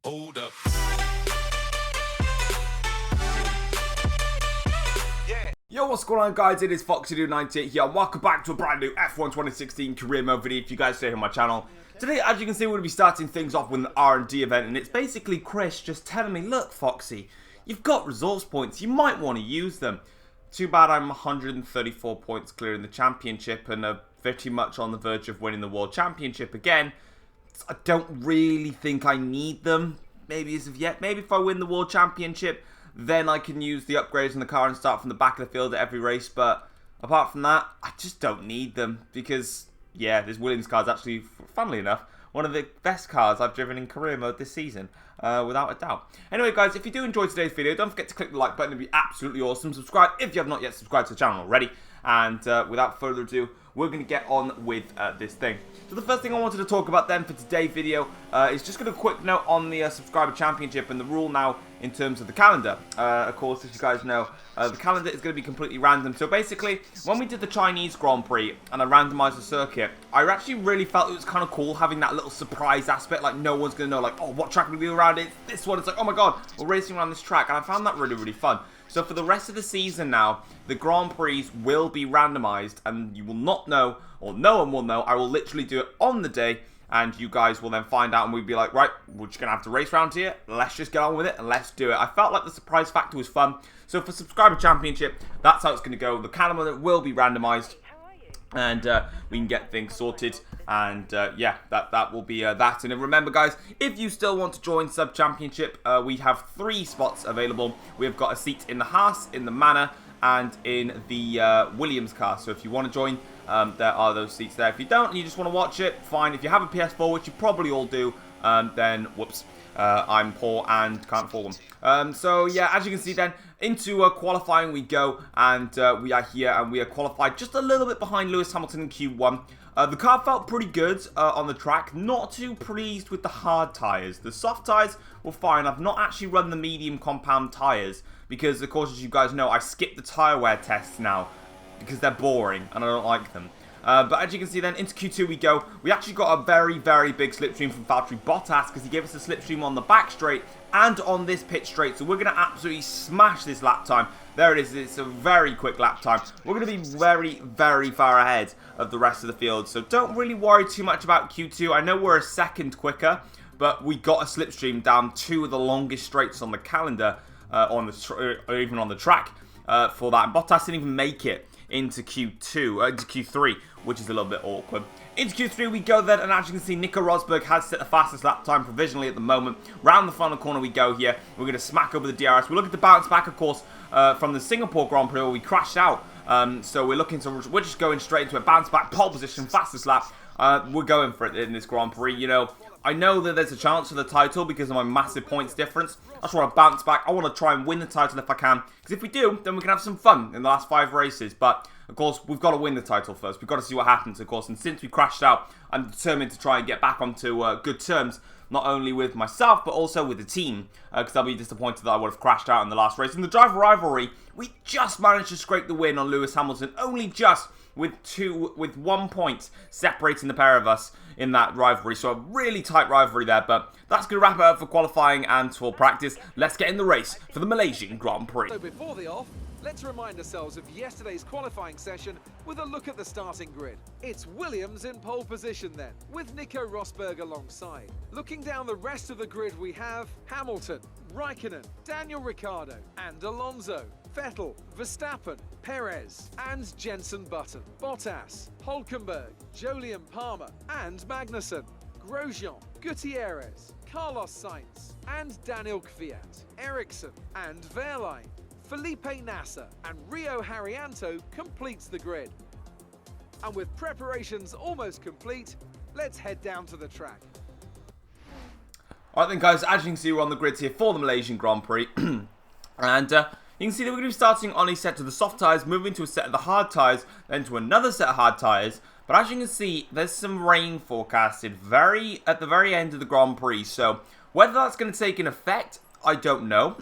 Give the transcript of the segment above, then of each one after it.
Hold up. Yo, what's going on, guys? It is Foxy98 here, and welcome back to a brand new F1 2016 career mode video if you guys stay on my channel. Today, as you can see, we're going to be starting things off with an R&D event, and it's basically Chris just telling me, look, Foxy, you've got resource points, you might want to use them. Too bad I'm 134 points clear in the championship and pretty much on the verge of winning the World Championship again. I don't really think I need them, maybe as of yet. Maybe if I win the World Championship, then I can use the upgrades in the car and start from the back of the field at every race. But apart from that, I just don't need them because, yeah, this Williams car is actually, funnily enough, one of the best cars I've driven in career mode this season, without a doubt. Anyway, guys, if you do enjoy today's video, don't forget to click the like button. It'd be absolutely awesome. Subscribe if you have not yet subscribed to the channel already. And without further ado, we're going to get on with this thing. So the first thing I wanted to talk about then for today's video is just going to quick note on the subscriber championship and the rule now in terms of the calendar. Of course, as you guys know, the calendar is going to be completely random. So basically, when we did the Chinese Grand Prix and I randomized the circuit, I actually really felt it was kind of cool having that little surprise aspect. Like, no one's going to know, like, oh, what track are we doing around it? This one. It's like, oh my god, we're racing around this track. And I found that really, really fun. So for the rest of the season now, the Grand Prix will be randomized and you will not know, or no one will know. I will literally do it on the day and you guys will then find out and we'll be like, right, we're just going to have to race around here. Let's just get on with it and let's do it. I felt like the surprise factor was fun. So for Subscriber Championship, that's how it's going to go. The calendar will be randomized and we can get things sorted. And yeah, that will be that. And remember, guys, if you still want to join Sub Championship, we have 3 spots available. We've got a seat in the Haas, in the Manor, and in the Williams car. So if you want to join, there are those seats there. If you don't and you just want to watch it, fine. If you have a PS4, which you probably all do, then whoops. I'm poor and can't afford them. So yeah, as you can see then, into qualifying we go, and we are here and we are qualified just a little bit behind Lewis Hamilton in Q1. The car felt pretty good on the track, not too pleased with the hard tyres. The soft tyres were fine. I've not actually run the medium compound tyres because, of course, as you guys know, I skipped the tyre wear tests now because they're boring and I don't like them. But as you can see then, into Q2 we go. We actually got a very, very big slipstream from Valtteri Bottas because he gave us a slipstream on the back straight and on this pit straight. So we're going to absolutely smash this lap time. There it is. It's a very quick lap time. We're going to be very, very far ahead of the rest of the field. So don't really worry too much about Q2. I know we're a second quicker, but we got a slipstream down 2 of the longest straights on the calendar, or even on the track for that. And Bottas didn't even make it into Q3, which is a little bit awkward. Into Q3 we go then, and as you can see, Nico Rosberg has set the fastest lap time provisionally at the moment. Round the final corner we go here. We're going to smack over the DRS. We're looking to bounce back, of course, from the Singapore Grand Prix where we crashed out. So we're just going straight into a bounce back, pole position, fastest lap. We're going for it in this Grand Prix. You know, I know that there's a chance for the title because of my massive points difference. I just want to bounce back. I want to try and win the title if I can. Because if we do, then we can have some fun in the last 5 races. But, of course, we've got to win the title first. We've got to see what happens, of course. And since we crashed out, I'm determined to try and get back onto good terms. Not only with myself, but also with the team. Because I'll be disappointed that I would have crashed out in the last race. In the driver rivalry, we just managed to scrape the win on Lewis Hamilton. Only just with 1 point separating the pair of us in that rivalry. So a really tight rivalry there, but that's going to wrap it up for qualifying and for practice. Let's get in the race for the Malaysian Grand Prix. So before the off, let's remind ourselves of yesterday's qualifying session with a look at the starting grid. It's Williams in pole position then, with Nico Rosberg alongside. Looking down the rest of the grid we have Hamilton, Raikkonen, Daniel Ricciardo and Alonso, Vettel, Verstappen, Perez and Jenson Button, Bottas, Hülkenberg, Jolyon Palmer and Magnussen, Grosjean, Gutierrez, Carlos Sainz and Daniel Kvyat, Ericsson and Wehrlein, Felipe Nasser and Rio Haryanto completes the grid. And with preparations almost complete, let's head down to the track. Alright then, guys, as you can see, we're on the grid here for the Malaysian Grand Prix. And you can see that we're going to be starting on a set of the soft tyres, moving to a set of the hard tyres, then to another set of hard tyres. But as you can see, there's some rain forecasted at the very end of the Grand Prix. So whether that's going to take an effect, I don't know.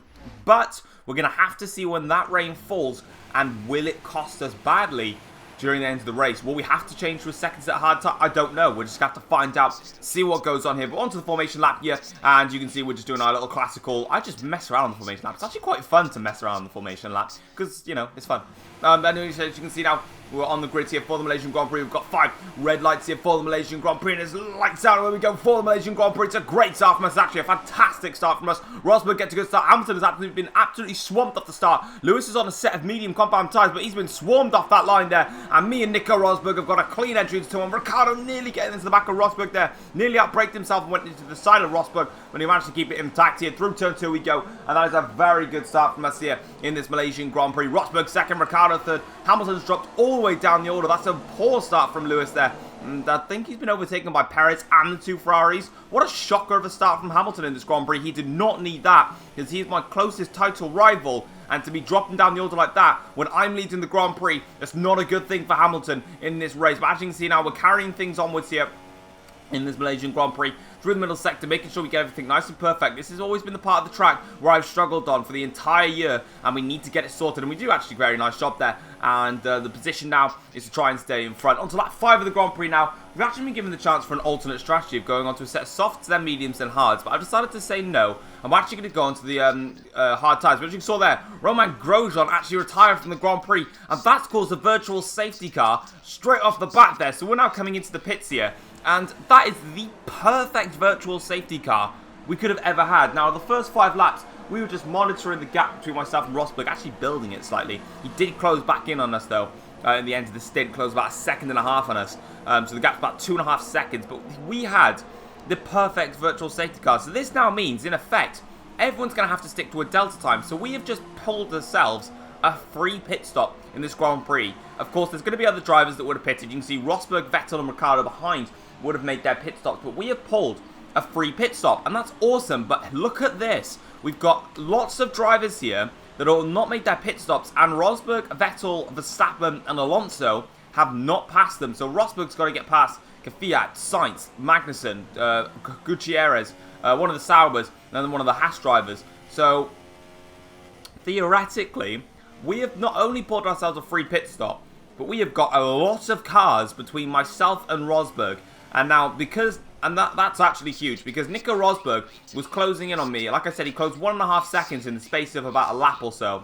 But we're going to have to see when that rain falls and will it cost us badly during the end of the race. Will we have to change to a second set of hard tyres? I don't know. We'll just have to find out, see what goes on here. But onto the formation lap here, and you can see we're just doing our little classical. I just mess around on the formation lap. It's actually quite fun to mess around on the formation lap because, you know, it's fun. Anyway, so as you can see now, we're on the grid here for the Malaysian Grand Prix. We've got 5 red lights here for the Malaysian Grand Prix, and it's lights out where we go for the Malaysian Grand Prix. It's a great start from us. It's actually a fantastic start from us. Rosberg gets a good start. Hamilton has been absolutely swamped off the start. Lewis is on a set of medium compound tyres, but he's been swarmed off that line there. And me and Nico Rosberg have got a clean entry into one. Ricardo nearly getting into the back of Rosberg there. Nearly outbraked himself and went into the side of Rosberg, but he managed to keep it intact here. Through turn 2 we go, and that is a very good start from us here in this Malaysian Grand Prix. Rosberg second, Ricardo third. Hamilton's dropped all the way down the order. That's a poor start from Lewis there. And I think he's been overtaken by Perez and the 2 Ferraris. What a shocker of a start from Hamilton in this Grand Prix. He did not need that, because he's my closest title rival. And to be dropping down the order like that when I'm leading the Grand Prix, that's not a good thing for Hamilton in this race. But as you can see now, we're carrying things onwards here in this Malaysian Grand Prix through the middle sector, making sure we get everything nice and perfect. This has always been the part of the track where I've struggled on for the entire year, and we need to get it sorted, and we do actually very nice job there. And the position now is to try and stay in front. On to lap 5 of the Grand Prix now. We've actually been given the chance for an alternate strategy of going onto a set of softs, then mediums, then hards, but I've decided to say no. I'm actually going to go onto the hard tyres. But as you saw there, Romain Grosjean actually retired from the Grand Prix, and that's caused a virtual safety car straight off the bat there. So we're now coming into the pits here, and that is the perfect virtual safety car we could have ever had. Now, the first 5 laps, we were just monitoring the gap between myself and Rosberg, actually building it slightly. He did close back in on us, though, in the end of the stint, closed about 1.5 seconds on us. So the gap's about 2.5 seconds, but we had the perfect virtual safety car. So this now means, in effect, everyone's going to have to stick to a delta time. So we have just pulled ourselves a free pit stop in this Grand Prix. Of course, there's going to be other drivers that would have pitted. You can see Rosberg, Vettel and Ricardo behind would have made their pit stops, but we have pulled a free pit stop, and that's awesome. But look at this. We've got lots of drivers here that have not made their pit stops, and Rosberg, Vettel, Verstappen and Alonso have not passed them. So Rosberg's got to get past Kvyat, Sainz, Magnussen, Gutierrez, one of the Saubers, and then one of the Haas drivers. So theoretically, we have not only pulled ourselves a free pit stop, but we have got a lot of cars between myself and Rosberg. And now, that's actually huge, because Nico Rosberg was closing in on me. Like I said, he closed 1.5 seconds in the space of about a lap or so.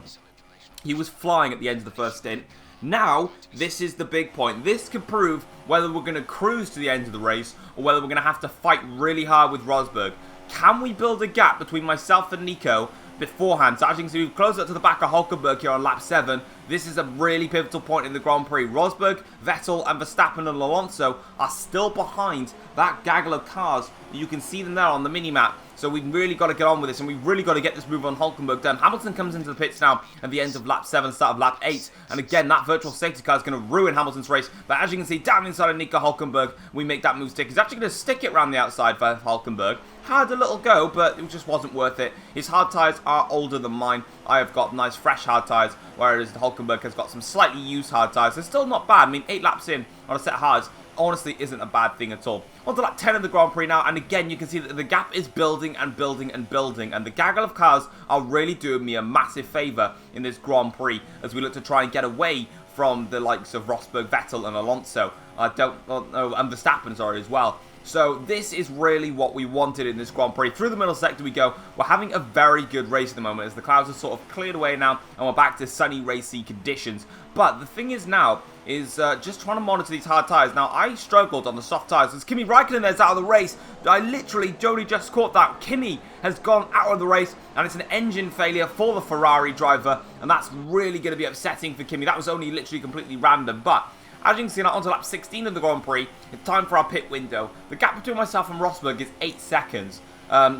He was flying at the end of the first stint. Now, this is the big point. This could prove whether we're going to cruise to the end of the race, or whether we're going to have to fight really hard with Rosberg. Can we build a gap between myself and Nico beforehand? So as you can see, we've closed up to the back of Hulkenberg here on lap 7. This is a really pivotal point in the Grand Prix. Rosberg, Vettel and Verstappen and Alonso are still behind that gaggle of cars. You can see them there on the mini-map. So we've really got to get on with this, and we've really got to get this move on Hulkenberg done. Hamilton comes into the pits now at the end of lap 7, start of lap 8. And again, that virtual safety car is going to ruin Hamilton's race. But as you can see, down inside of Nico Hulkenberg, we make that move stick. He's actually going to stick it around the outside for Hulkenberg. Had a little go, but it just wasn't worth it. His hard tyres are older than mine. I have got nice fresh hard tyres, whereas Hulkenberg has got some slightly used hard tyres. They're still not bad. I mean, 8 laps in on a set of hards honestly isn't a bad thing at all. On to lap 10 of the Grand Prix now, and again you can see that the gap is building and building and building, and the gaggle of cars are really doing me a massive favour in this Grand Prix as we look to try and get away from the likes of Rosberg, Vettel and Alonso. And Verstappen, sorry, as well. So this is really what we wanted in this Grand Prix. Through the middle sector we go. We're having a very good race at the moment as the clouds are sort of cleared away now and we're back to sunny, racy conditions. But the thing is now is just trying to monitor these hard tyres. Now, I struggled on the soft tyres as Kimi Raikkonen is out of the race. I literally, Jody just caught that. Kimi has gone out of the race and it's an engine failure for the Ferrari driver, and that's really going to be upsetting for Kimi. That was only literally completely random, but as you can see now, onto lap 16 of the Grand Prix, it's time for our pit window. The gap between myself and Rosberg is 8 seconds.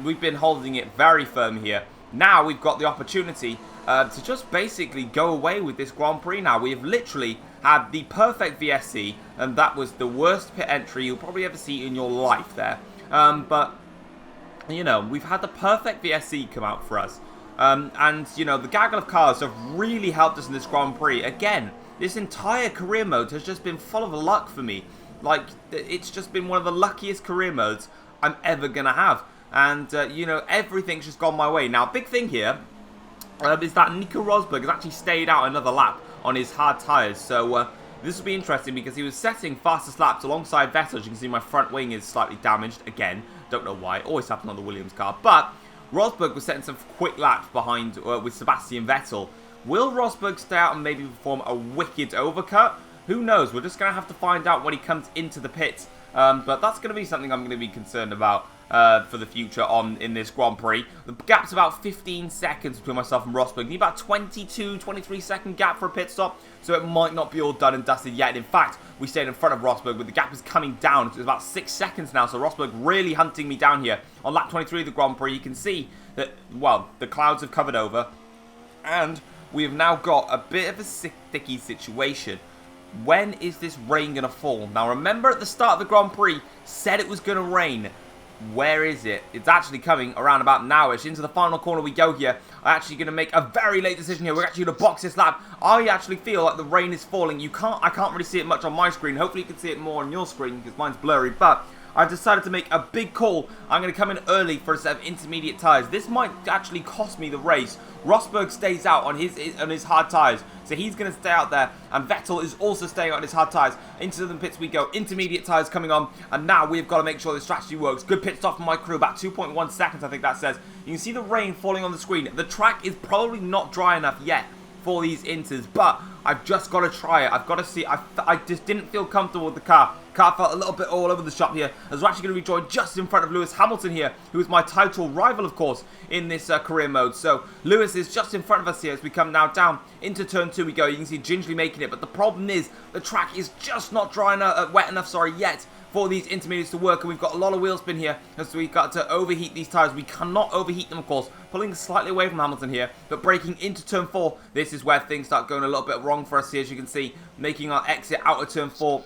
We've been holding it very firm here. Now we've got the opportunity to just basically go away with this Grand Prix now. We have literally had the perfect VSC, and that was the worst pit entry you'll probably ever see in your life there. But, you know, we've had the perfect VSC come out for us. And, you know, the gaggle of cars have really helped us in this Grand Prix. Again, this entire career mode has just been full of luck for me. Like, it's just been one of the luckiest career modes I'm ever going to have. And, you know, everything's just gone my way. Now, big thing here is that Nico Rosberg has actually stayed out another lap on his hard tyres. So, This will be interesting because he was setting fastest laps alongside Vettel. As you can see, my front wing is slightly damaged again. Don't know why. It always happens on the Williams car. But Rosberg was setting some quick laps behind with Sebastian Vettel. Will Rosberg stay out and maybe perform a wicked overcut? Who knows? We're just going to have to find out when he comes into the pits. But that's going to be something I'm going to be concerned about for the future in this Grand Prix. The gap's about 15 seconds between myself and Rosberg. Need about 22, 23 second gap for a pit stop. So it might not be all done and dusted yet. In fact, we stayed in front of Rosberg, but the gap is coming down. It's about 6 seconds now. So Rosberg really hunting me down here. On lap 23 of the Grand Prix, you can see that, well, the clouds have covered over. And we have now got a bit of a sticky situation. When is this rain going to fall? Now, remember at the start of the Grand Prix, said it was going to rain. Where is it? It's actually coming around about nowish. Into the final corner we go here. I'm actually going to make a very late decision here. We're actually going to box this lap. I actually feel like the rain is falling. I can't really see it much on my screen. Hopefully you can see it more on your screen because mine's blurry. But I've decided to make a big call. I'm going to come in early for a set of intermediate tyres. This might actually cost me the race. Rosberg stays out on his hard tyres. So he's going to stay out there. And Vettel is also staying out on his hard tyres. Into the pits we go. Intermediate tyres coming on. And now we've got to make sure this strategy works. Good pit stop from my crew. About 2.1 seconds I think that says. You can see the rain falling on the screen. The track is probably not dry enough yet for these inters, but I've just got to try it. I've got to see. I just didn't feel comfortable with the car. Car felt a little bit all over the shop here, as we're actually going to be joined just in front of Lewis Hamilton here, who is my title rival, of course, in this career mode. So Lewis is just in front of us here as we come now down into turn 2 we go. You can see gingerly making it, but the problem is the track is just not dry enough, wet enough, yet for these intermediates to work, and we've got a lot of wheel spin here, as we've got to overheat these tyres. We cannot overheat them, of course, pulling slightly away from Hamilton here, but breaking into turn 4, this is where things start going a little bit wrong for us here, as you can see, making our exit out of turn 4.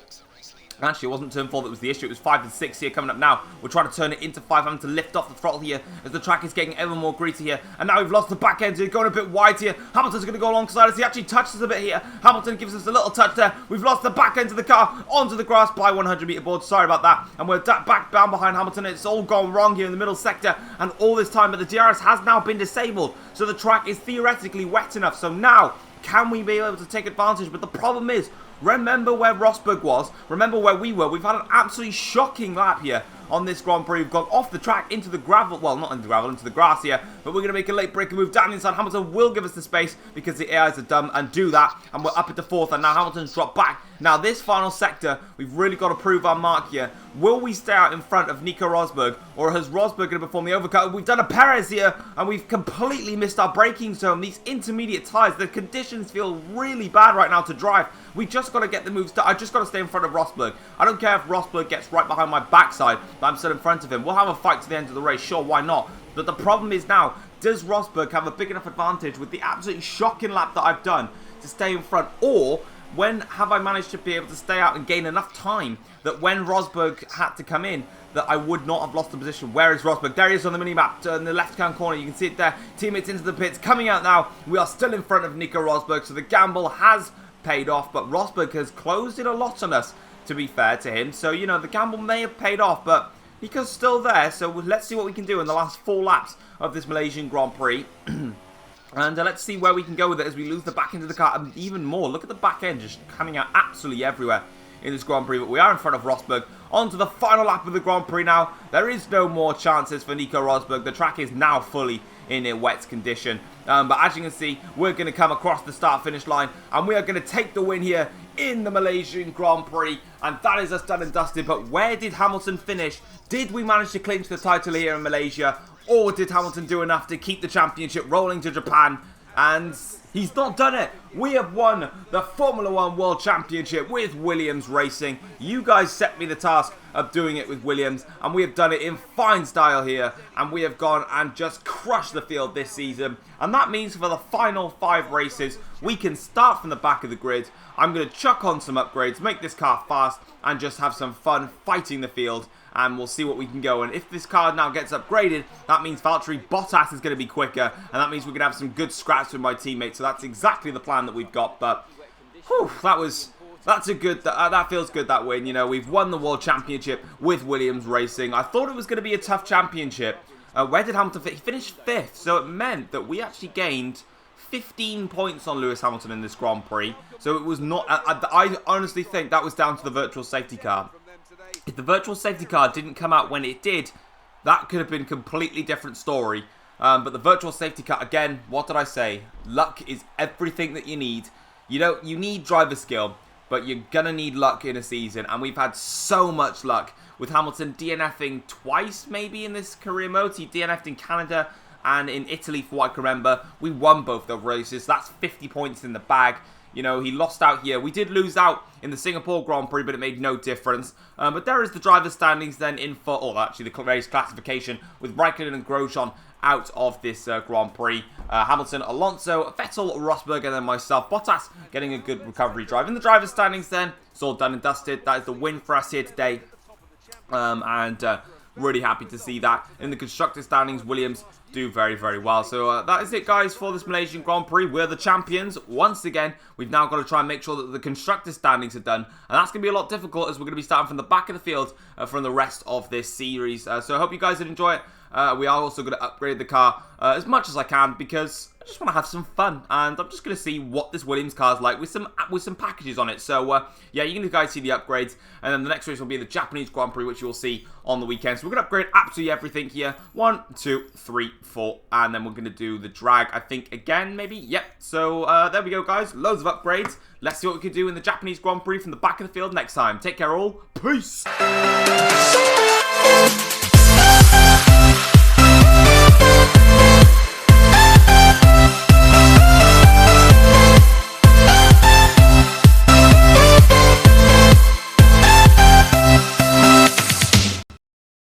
Actually, it wasn't turn 4 that was the issue. It was 5 and 6 here coming up now. We're trying to turn it into 5. Having to lift off the throttle here as the track is getting ever more greasy here. And now we've lost the back end here, going a bit wide here. Hamilton's going to go alongside us. He actually touches a bit here. Hamilton gives us a little touch there. We've lost the back end of the car onto the grass by 100 meter board. Sorry about that. And we're back down behind Hamilton. It's all gone wrong here in the middle sector. And all this time, but the DRS has now been disabled. So the track is theoretically wet enough. So now, can we be able to take advantage? But the problem is, remember where Rosberg was. Remember where we were. We've had an absolutely shocking lap here on this Grand Prix. We've gone off the track into the gravel. Well, not into the gravel, into the grass here. But we're going to make a late breaker move down inside. Hamilton will give us the space because the AIs are dumb and do that. And we're up into 4th. And now Hamilton's dropped back. Now this final sector, we've really got to prove our mark here. Will we stay out in front of Nico Rosberg? Or has Rosberg going to perform the overcut? We've done a Perez here. And we've completely missed our braking zone. These intermediate tyres, the conditions feel really bad right now to drive. We just got to get the moves done. I just got to stay in front of Rosberg. I don't care if Rosberg gets right behind my backside, but I'm still in front of him. We'll have a fight to the end of the race. Sure, why not? But the problem is now, does Rosberg have a big enough advantage with the absolutely shocking lap that I've done to stay in front? Or when have I managed to be able to stay out and gain enough time that when Rosberg had to come in, that I would not have lost the position? Where is Rosberg? There he is on the mini-map in the left-hand corner. You can see it there. Teammates into the pits. Coming out now. We are still in front of Nico Rosberg. So the gamble has paid off. But Rosberg has closed it a lot on us, to be fair to him. So, you know, the gamble may have paid off. But Nico's still there. So let's see what we can do in the last 4 laps of this Malaysian Grand Prix. And let's see where we can go with it as we lose the back end of the car. And even more, look at the back end just coming out absolutely everywhere in this Grand Prix. But we are in front of Rosberg. On to the final lap of the Grand Prix now. There is no more chances for Nico Rosberg. The track is now fully in a wet condition. But as you can see, we're going to come across the start-finish line. And we are going to take the win here in the Malaysian Grand Prix. And that is us done and dusted. But where did Hamilton finish? Did we manage to clinch the title here in Malaysia? Or did Hamilton do enough to keep the championship rolling to Japan? And he's not done it. We have won the Formula 1 World Championship with Williams Racing. You guys set me the task of doing it with Williams, and we have done it in fine style here. And we have gone and just crushed the field this season. And that means for the final 5 races, we can start from the back of the grid. I'm going to chuck on some upgrades, make this car fast, and just have some fun fighting the field. And we'll see what we can go. And if this car now gets upgraded, that means Valtteri Bottas is going to be quicker. And that means we can have some good scraps with my teammates. So that's exactly the plan that we've got. But, whew, that's a good, that feels good, that win. You know, we've won the World Championship with Williams Racing. I thought it was going to be a tough championship. Where did Hamilton finish? He finished 5th. So it meant that we actually gained 15 points on Lewis Hamilton in this Grand Prix. So it was not... I honestly think that was down to the virtual safety car. If the virtual safety car didn't come out when it did, that could have been a completely different story. But the virtual safety car, again, what did I say? Luck is everything that you need. You need driver skill, but you're going to need luck in a season. And we've had so much luck with Hamilton DNFing twice, maybe, in this career mode. He DNF'd in Canada and in Italy, for what I can remember. We won both those races. That's 50 points in the bag. He lost out here. We did lose out in the Singapore Grand Prix, but it made no difference. But there is the driver standings then in for, actually the race classification with Raikkonen and Grosjean out of this Grand Prix. Hamilton, Alonso, Vettel, Rosberg, and then myself, Bottas, getting a good recovery drive. In the driver standings then, it's all done and dusted. That is the win for us here today. Really happy to see that. In the constructor standings, Williams do very, very well. So that is it, guys, for this Malaysian Grand Prix. We're the champions. Once again, we've now got to try and make sure that the constructor standings are done. And that's going to be a lot difficult as we're going to be starting from the back of the field from the rest of this series. So I hope you guys did enjoy it. We are also going to upgrade the car as much as I can because I just want to have some fun, and I'm just going to see what this Williams car is like with some packages on it. So yeah, you're going to guys see the upgrades, and then the next race will be the Japanese Grand Prix, which you'll see on the weekend. So we're going to upgrade absolutely everything here. 1, 2, 3, 4, and then we're going to do the drag, I think, again, maybe. Yep. So there we go, guys. Loads of upgrades. Let's see what we can do in the Japanese Grand Prix from the back of the field next time. Take care, all. Peace.